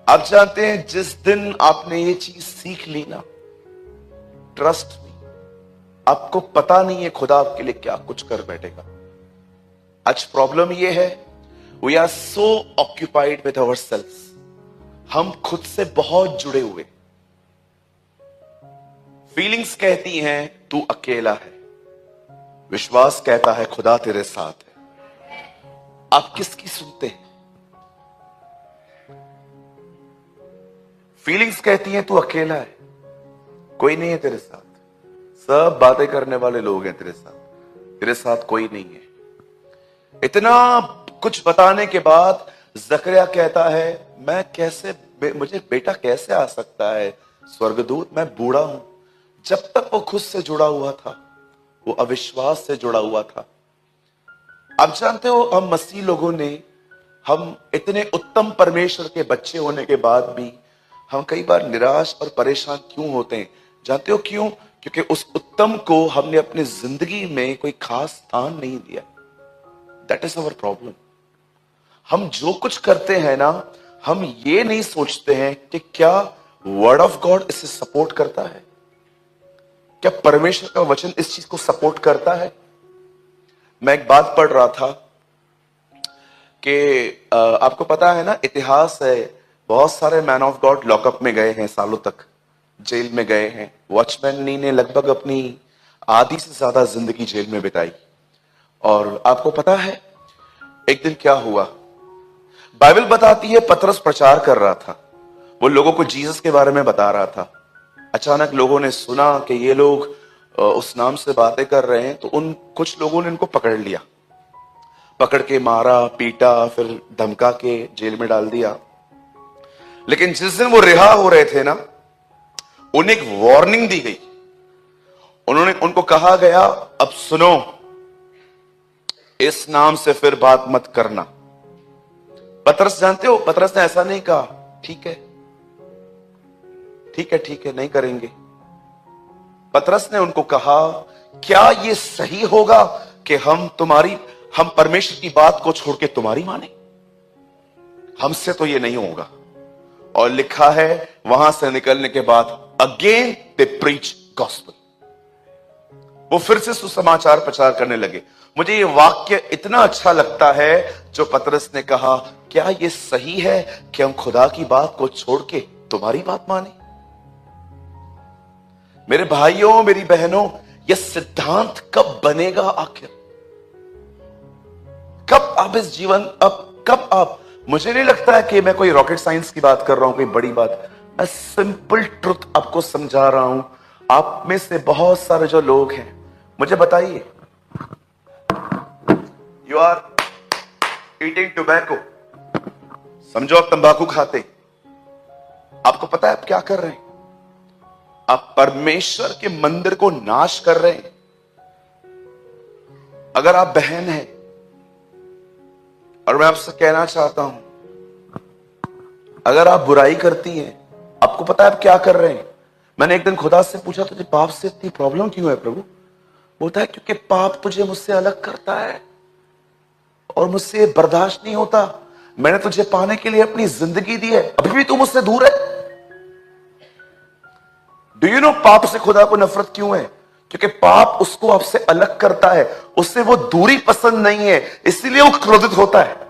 आप जानते हैं जिस दिन आपने ये चीज सीख ली ना, ट्रस्ट मी, आपको पता नहीं है खुदा आपके लिए क्या कुछ कर बैठेगा। आज प्रॉब्लम ये है, we are so occupied with our self, हम खुद से बहुत जुड़े हुए। फीलिंग्स कहती हैं तू अकेला है, विश्वास कहता है खुदा तेरे साथ है। आप किसकी सुनते हैं? फीलिंग्स कहती हैं तू अकेला है, कोई नहीं है तेरे साथ, सब बातें करने वाले लोग हैं तेरे साथ कोई नहीं है। इतना कुछ बताने के बाद जकरिया कहता है मैं कैसे, मुझे बेटा कैसे आ सकता है स्वर्गदूत, मैं बूढ़ा हूं। जब तक वो खुद से जुड़ा हुआ था, वो अविश्वास से जुड़ा हुआ था। आप जानते हो हम मसीह लोगों ने, हम इतने उत्तम परमेश्वर के बच्चे होने के बाद भी हम कई बार निराश और परेशान क्यों होते हैं? जानते हो क्यों? क्योंकि उस उत्तम को हमने अपनी जिंदगी में कोई खास स्थान नहीं दिया। That is our problem. हम जो कुछ करते हैं ना, हम ये नहीं सोचते हैं कि क्या वर्ड ऑफ गॉड इसे सपोर्ट करता है, क्या परमेश्वर का वचन इस चीज को सपोर्ट करता है। मैं एक बात पढ़ रहा था कि आपको पता है ना, इतिहास है, बहुत सारे मैन ऑफ गॉड लॉकअप में गए हैं, सालों तक जेल में गए हैं। वॉचमैन ने लगभग अपनी आधी से ज्यादा जिंदगी जेल में बिताई। और आपको पता है एक दिन क्या हुआ? बाइबल बताती है पतरस प्रचार कर रहा था, वो लोगों को जीसस के बारे में बता रहा था। अचानक लोगों ने सुना कि ये लोग उस नाम से बातें कर रहे हैं, तो उन कुछ लोगों ने इनको पकड़ लिया, पकड़ के मारा, पीटा, फिर धमका के जेल में डाल दिया। लेकिन जिस दिन वो रिहा हो रहे थे ना, उन्हें एक वार्निंग दी गई। उनको कहा गया अब सुनो, इस नाम से फिर बात मत करना। पतरस, जानते हो पतरस ने ऐसा नहीं कहा ठीक है ठीक है ठीक है नहीं करेंगे। पतरस ने उनको कहा क्या ये सही होगा कि हम परमेश्वर की बात को छोड़ के तुम्हारी माने? हमसे तो ये नहीं होगा। और लिखा है वहां से निकलने के बाद अगेन दे प्रीच गॉस्पेल, वो फिर से सुसमाचार प्रचार करने लगे। मुझे ये वाक्य इतना अच्छा लगता है जो पतरस ने कहा, क्या ये सही है कि हम खुदा की बात को छोड़ के तुम्हारी बात माने? मेरे भाइयों, मेरी बहनों, यह सिद्धांत कब बनेगा आखिर? कब आप इस जीवन, कब आप, मुझे नहीं लगता है कि मैं कोई रॉकेट साइंस की बात कर रहा हूं, कोई बड़ी बात। मैं सिंपल ट्रुथ आपको समझा रहा हूं। आप में से बहुत सारे जो लोग हैं, मुझे बताइए, यू आर ईटिंग टोबैको, समझो आप तंबाकू खाते। आपको पता है आप क्या कर रहे हैं? आप परमेश्वर के मंदिर को नाश कर रहे हैं। अगर आप बहन हैं, और मैं आपसे कहना चाहता हूं, अगर आप बुराई करती हैं, आपको पता है आप क्या कर रहे हैं? मैंने एक दिन खुदा से पूछा तुझे पाप से इतनी प्रॉब्लम क्यों है प्रभु? बोलता है क्योंकि पाप तुझे मुझसे अलग करता है और मुझसे बर्दाश्त नहीं होता। मैंने तुझे पाने के लिए अपनी जिंदगी दी है, अभी भी तू मुझसे दूर है। डू यू नो पाप से खुदा को नफरत क्यों है? क्योंकि पाप उसको आपसे अलग करता है, उससे वो दूरी पसंद नहीं है, इसलिए वो क्रोधित होता है।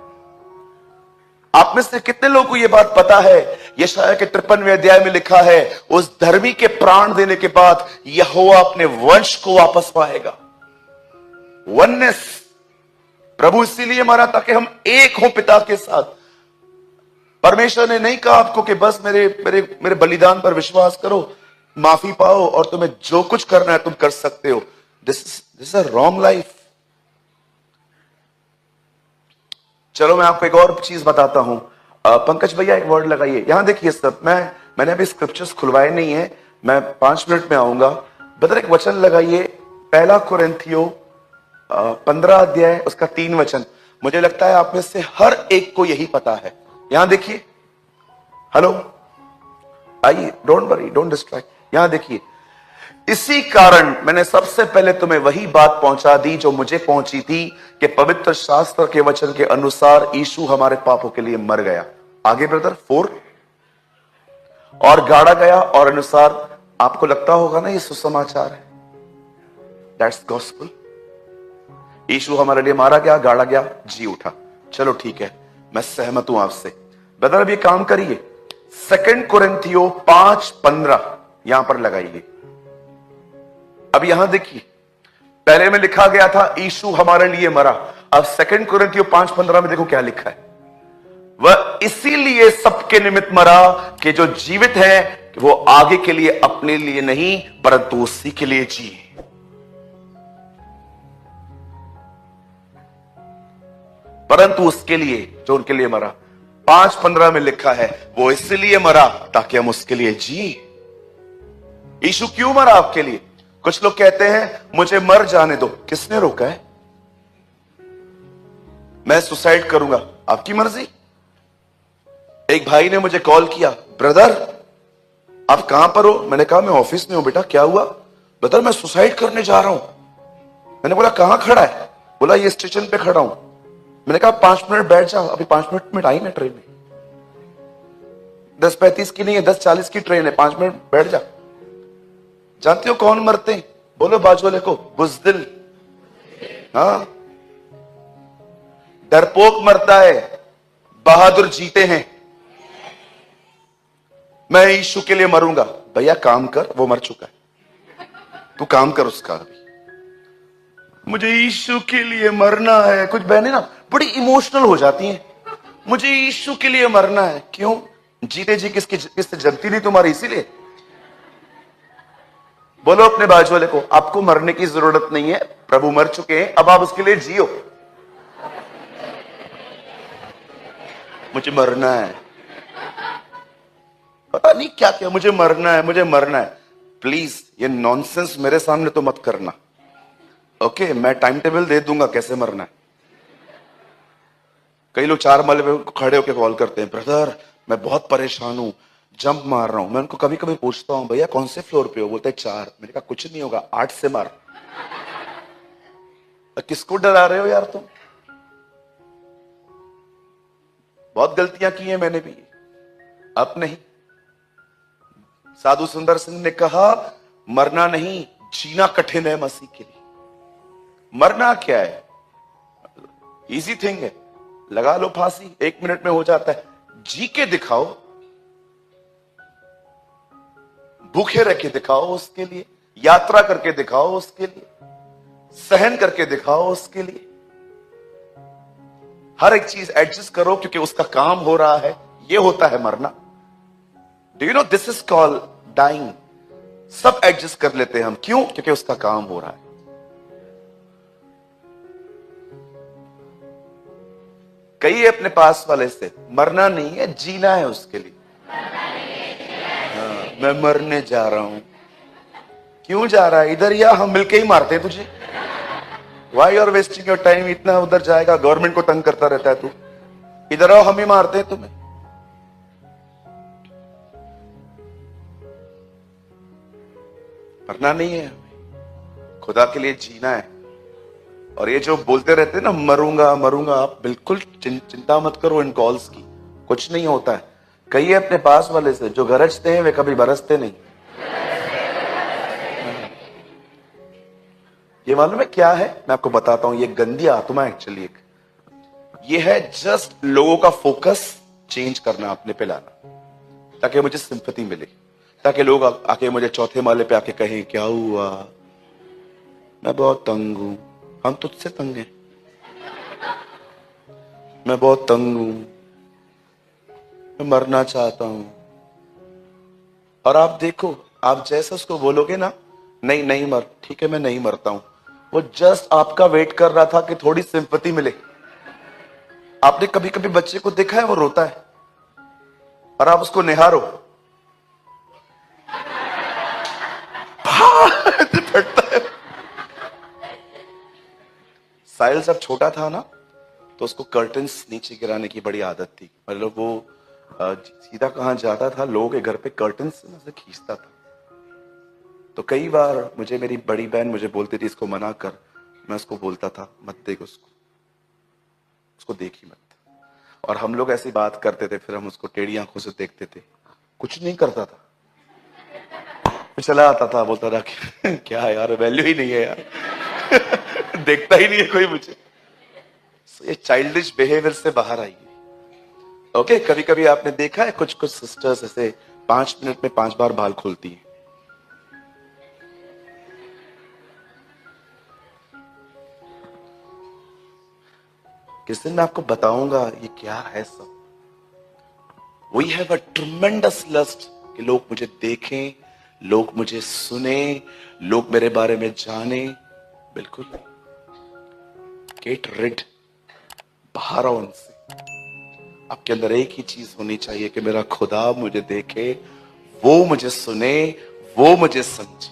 आप में से कितने लोगों को यह बात पता है? यशायाह के 53वें अध्याय में लिखा है, उस धर्मी के प्राण देने के बाद यहोवा अपने वंश को वापस पाएगा। वननेस, प्रभु इसीलिए मरा ताकि हम एक हो पिता के साथ। परमेश्वर ने नहीं कहा आपको कि बस मेरे बलिदान पर विश्वास करो, माफी पाओ और तुम्हें जो कुछ करना है तुम कर सकते हो। This is a wrong life. चलो मैं आपको एक और चीज बताता हूं। पंकज भैया एक वर्ड लगाइए, यहां देखिए सब। मैंने अभी स्क्रिप्चर्स खुलवाए नहीं है, मैं 5 मिनट में आऊंगा। बदर एक वचन लगाइए, 1 कुरिन्थियों 15 अध्याय उसका 3 वचन। मुझे लगता है आप में से हर एक को यही पता है। यहां देखिए, हेलो, आइए, डोंट वरी, डोंट डिस्ट्रैक्ट। यहां देखिए, इसी कारण मैंने सबसे पहले तुम्हें वही बात पहुंचा दी जो मुझे पहुंची थी, कि पवित्र शास्त्र के वचन के अनुसार यीशु हमारे पापों के लिए मर गया। आगे ब्रदर 4, और गाड़ा गया, और अनुसार आपको लगता होगा ना ये सुसमाचार है, दैट्स गॉस्पेल। यीशु हमारे लिए मारा गया, गाड़ा गया, जी उठा, चलो ठीक है, मैं सहमत हूं आपसे। ब्रदर अब ये काम करिए, 2 कुरिन्थियों 5:15 यहां पर लगाइए। अब यहां देखिए, पहले में लिखा गया था यीशु हमारे लिए मरा, अब 2 कुरिन्थियों 5:15 में देखो क्या लिखा है, वह इसीलिए सबके निमित्त मरा कि जो जीवित है वो आगे के लिए अपने लिए नहीं परंतु उसी के लिए जिए। परंतु उसके लिए जो उनके लिए मरा। 5:15 में लिखा है वो इसलिए मरा ताकि हम उसके लिए जिए। यीशु क्यों मरा आपके लिए? कुछ लोग कहते हैं मुझे मर जाने दो। किसने रोका है? मैं सुसाइड करूंगा, आपकी मर्जी। एक भाई ने मुझे कॉल किया, ब्रदर आप कहां पर हो? मैंने कहा मैं ऑफिस में हूं। बेटा क्या हुआ? ब्रदर मैं सुसाइड करने जा रहा हूं। मैंने बोला कहां खड़ा है? बोला ये स्टेशन पे खड़ा हूं। मैंने कहा 5 मिनट बैठ जा, अभी 5 मिनट में टाइम है ट्रेन में, 10:35 की नहीं है, 10:40 की ट्रेन है, 5 मिनट बैठ जा। जानते हो कौन मरते हैं? बोलो बाजू वाले को, बुज़दिल। हाँ, डरपोक मरता है, बहादुर जीते हैं। मैं यीशु के लिए मरूंगा। भैया काम कर, वो मर चुका है, तू काम कर उसका। अभी मुझे यीशु के लिए मरना है। कुछ बहनें ना बड़ी इमोशनल हो जाती हैं, मुझे यीशु के लिए मरना है। क्यों? जीते जी किससे जलती नहीं तुम्हारी, इसीलिए। बोलो अपने बाजू वाले को, आपको मरने की जरूरत नहीं है, प्रभु मर चुके हैं, अब आप उसके लिए जियो। मुझे मरना है, पता नहीं क्या क्या, मुझे मरना है, मुझे मरना है। प्लीज ये नॉनसेंस मेरे सामने तो मत करना, ओके? मैं टाइम टेबल दे दूंगा कैसे मरना है। कई लोग 4 माले पे खड़े होकर कॉल करते हैं, ब्रदर मैं बहुत परेशान हूं, जंप मार रहा हूं। मैं उनको कभी कभी पूछता हूं, भैया कौन से फ्लोर पे हो? बोलते हैं 4। मैंने कहा कुछ नहीं होगा, 8 से मार। किसको डरा रहे हो यार तुम? बहुत गलतियां की हैं मैंने भी, अब नहीं। साधु सुंदर सिंह ने कहा मरना नहीं जीना कठिन है मसीह के लिए। मरना क्या है? इजी थिंग है, लगा लो फांसी, 1 मिनट में हो जाता है। जी के दिखाओ, भूखे रह के दिखाओ उसके लिए, यात्रा करके दिखाओ उसके लिए, सहन करके दिखाओ उसके लिए। हर एक चीज एडजस्ट करो क्योंकि उसका काम हो रहा है। ये होता है मरना। Do you know this is called dying. सब एडजस्ट कर लेते हैं हम, क्यों? क्योंकि उसका काम हो रहा है। कहिए अपने पास वाले से, मरना नहीं है जीना है उसके लिए। हाँ, मैं मरने जा रहा हूं। क्यों जा रहा है? इधर या हम मिलके ही मारते हैं तुझे। Why are wasting your time? इतना उधर जाएगा, गवर्नमेंट को तंग करता रहता है तू। इधर आओ, हम ही मारते हैं तुम्हें। मरना नहीं है, खुदा के लिए जीना है। और ये जो बोलते रहते हैं ना मरूंगा मरूंगा, आप बिल्कुल चिंता मत करो इन कॉल्स की, कुछ नहीं होता है। कहिए अपने पास वाले से, जो गरजते हैं वे कभी बरसते नहीं। ये मालूम है क्या है? मैं आपको बताता हूं। ये गंदी आत्मा एक्चुअली एक ये है, जस्ट लोगों का फोकस चेंज करना, अपने पे लाना, ताकि मुझे सिंपैथी मिले, ताकि लोग आके मुझे चौथे माले पे आके कहें क्या हुआ, मैं बहुत तंग हूं। हम तुझसे तंग हैं, मैं बहुत तंग हूं, मैं मरना चाहता हूं। और आप देखो, आप जैसा उसको बोलोगे ना, नहीं नहीं मर, ठीक है मैं नहीं मरता हूं, वो जस्ट आपका वेट कर रहा था कि थोड़ी सिंपैथी मिले। आपने कभी कभी बच्चे को देखा है वो रोता है और आप उसको निहारो, फटता है। साहिल जब छोटा था ना तो उसको कर्टन्स नीचे गिराने की बड़ी आदत थी। मतलब वो सीधा कहां जाता था, लोगों के घर पे कर्टन्स से खींचता था। तो कई बार मुझे मेरी बड़ी बहन मुझे बोलती थी इसको मना कर, मैं उसको बोलता था मत देख उसको देख ही मत। और हम लोग ऐसी बात करते थे, फिर हम उसको टेढ़ी आंखों से देखते थे, कुछ नहीं करता था, मैं चला आता था, बोलता था कि क्या यार वैल्यू ही नहीं है यार देखता ही नहीं है कोई मुझे। ये चाइल्डिश बिहेवियर से बाहर आइए। ओके, कभी कभी आपने देखा है कुछ कुछ सिस्टर्स ऐसे 5 मिनट में 5 बार बाल खोलती हैं। किस दिन मैं आपको बताऊंगा ये क्या है सब। We have a tremendous lust कि लोग मुझे देखें, लोग मुझे सुने, लोग मेरे बारे में जाने। बिल्कुल नहीं। गेट रिड, बाहर आओ उनसे। आपके अंदर एक ही चीज होनी चाहिए कि मेरा खुदा मुझे देखे, वो मुझे सुने, वो मुझे समझे।